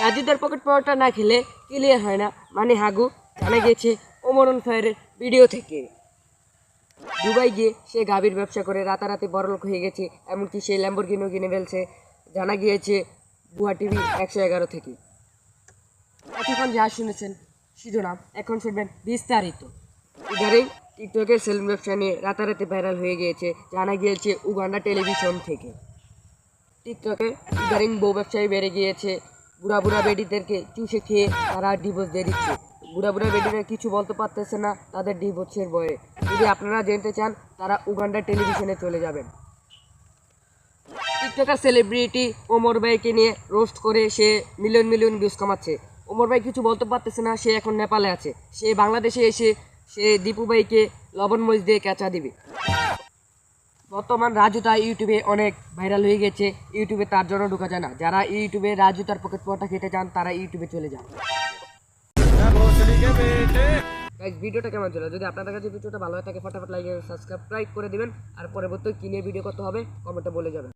রাজুদার pocket পরোটা না খেলে clear হয় না মানে হাগু জানা গেছে ওমরন ফায়ারের ভিডিও থেকে। দুবাই গিয়ে সে গাভীর ব্যবসা করে রাতারাতি বড়লোক হয়ে গেছে, এমনকি সে ল্যাম্বরগিনিও কিনে ফেলছে, জানা গিয়েছে বুয়া টিভি 111 থেকে। এতক্ষণ যা শুনেছেন শিরোনাম, এখন শুনবেন বিস্তারিত। ইদারিং টিকটকের সেলুন ব্যবসা নিয়ে রাতারাতি ভাইরাল হয়ে গিয়েছে, জানা গিয়েছে উগান্ডা টেলিভিশন থেকে। টিকটকে ইদারিং বউ ব্যবসায়ী বেড়ে গিয়েছে, বুড়া বুড়া বেডিদেরকে চুষে খেয়ে তারা ডিভোর্স দিয়ে দিচ্ছে। বুড়া বুড়া বেডিরা কিছু বলতে পারতেছে না তাদের ডিভোর্সের ভয়ে। যদি আপনারা জানতে চান তারা উগান্ডা টেলিভিশনে চলে যাবেন। টিকটকার সেলিব্রিটি ওমর ভাইকে নিয়ে রোস্ট করে সে মিলিয়ন মিলিয়ন ভিউজ কামাচ্ছে। ওমর ভাই কিছু বলতে পারতেছে না, সে এখন নেপালে আছে। সে বাংলাদেশে এসে সে দীপু ভাইকে লবণ মরিচ দিয়ে ক্যাচা দিবে। বর্তমান রাজু তার ইউটিউবে অনেক ভাইরাল হয়ে গেছে, ইউটিউবে তার জন্য ঢোকা যায় না। যারা ইউটিউবে রাজু তার পকেট পরোটা খেতে চান তারা ইউটিউবে চলে যান। গাইস, ভিডিওটা কেমন ছিল? যদি আপনাদের কাছে ভিডিওটা ভালো হয়ে থাকে ফটাফট লাইক সাবস্ক্রাইব করে দিবেন, আর পরবর্তী কি নিয়ে ভিডিও করতে হবে কমেন্টে বলে যাবেন।